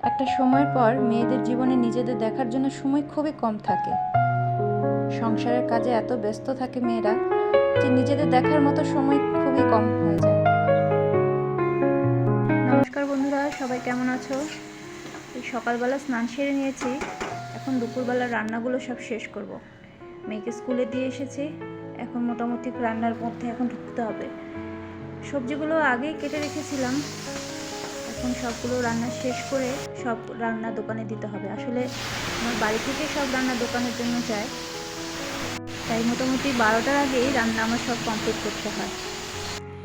একটা সময়ের পর মেয়েদের জীবনে নিজেদের দেখার জন্য সময় খুবই কম থাকে। সংসারের কাজে এত ব্যস্ত থাকে মেয়েরা যে নিজেদের দেখার মতো সময় খুবই কম হয়ে যায়। নমস্কার বন্ধুরা, সবাই কেমন আছো? এই সকালবেলা স্নান সেরে নিয়েছি, এখন দুপুরবেলা রান্নাগুলো সব শেষ করব। মেয়েকে স্কুলে দিয়ে এসেছি, এখন মোটামুটি রান্নার মধ্যে এখন ঢুকতে হবে। সবজিগুলো আগেই কেটে রেখেছিলাম, এখন সবগুলো রান্না শেষ করে সব রান্না দোকানে দিতে হবে। আসলে আমার বাড়ি থেকে সব রান্না দোকানের জন্য যায়, তাই মোটামুটি 12টার আগেই রান্না আমার সব কমপ্লিট করতে হয়।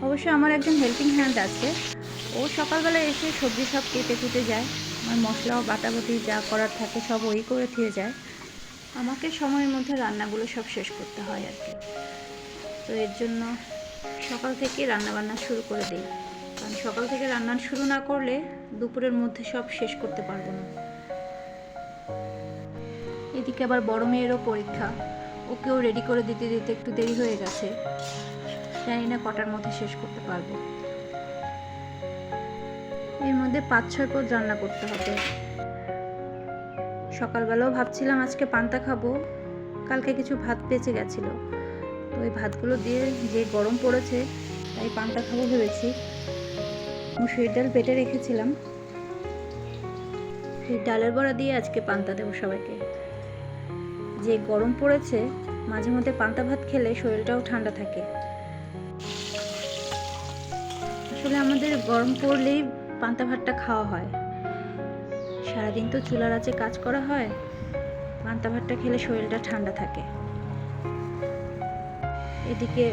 অবশ্য আমার একজন হেল্পিং হ্যান্ড আছে, ও সকালবেলা এসে সবজি সব কেটে কুটে যায়, আমার মশলা ও বাটাবাটি যা করার থাকে সব ওই করে দিয়ে যায়। আমাকে সময়ের মধ্যে রান্নাগুলো সব শেষ করতে হয় আর কি। তো এর জন্য সকাল থেকে রান্নাবান্না শুরু করে দিই, কারণ সকাল থেকে রান্না শুরু না করলে দুপুরের মধ্যে সব শেষ করতে পারবো না। এদিকে আবার বড় মেয়েরও পরীক্ষা, ওকেও রেডি করে দিতে দিতে একটু দেরি হয়ে গেছে, জানি না কটার মধ্যে শেষ করতে পারবো। এর মধ্যে 5-6 পদ রান্না করতে হবে। সকালবেলাও ভাবছিলাম আজকে পান্তা খাবো, কালকে কিছু ভাত বেঁচে গেছিলো, তো ওই ভাতগুলো দিয়ে যে গরম পড়েছে তাই পান্তা খাবো ভেবেছি। মুসুরির ডাল বেটে রেখেছিলাম, সেই ডালের বড়া দিয়ে আজকে পান্তা দেবো সবাইকে। যে গরম পড়েছে, মাঝে মধ্যে পান্তা ভাত খেলে শরীরটাও ঠান্ডা থাকে। আসলে আমাদের গরম পড়লেই পান্তা ভাতটা খাওয়া হয়, সারাদিন তো চুলার আঁচে কাজ করা হয়, পান্তা ভাতটা খেলে শরীরটা ঠান্ডা থাকে। এদিকে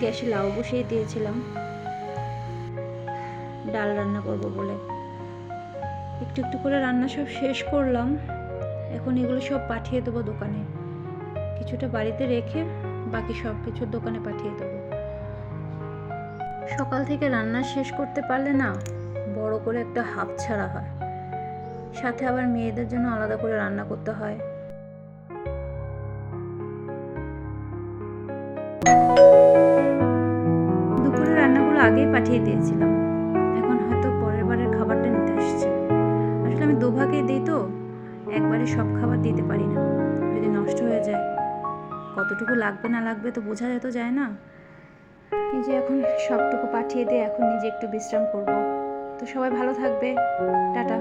গ্যাসে লাউ বসিয়ে দিয়েছিলাম ডাল রান্না করব বলে। একটু একটু করে রান্না সব শেষ করলাম, এখন এগুলো সব পাঠিয়ে দেবো দোকানে, কিছুটা বাড়িতে রেখে বাকি সব কিছু দোকানে পাঠিয়ে দেবো। সকাল থেকে রান্না শেষ করতে পারলে না বড় করে একটা হাঁপ ছাড়া হয়, সাথে আবার মেয়েদের জন্য আলাদা করে রান্না করতে হয়। দুপুরের রান্নাগুলো আগেই পাঠিয়ে দিয়েছিলাম, এখন হয়তো পরের বারের খাবারটা নিতে আসছে। আসলে আমি দুভাগেই দিই, তো একবারে সব খাবার দিতে পারি না, যদি নষ্ট হয়ে যায় কতটুকু লাগবে না লাগবে তো বোঝা যেত যায় না। এই যে এখন সবটুকু পাঠিয়ে দিয়ে এখন নিজে একটু বিশ্রাম করব। তো সবাই ভালো থাকবে, টাটা।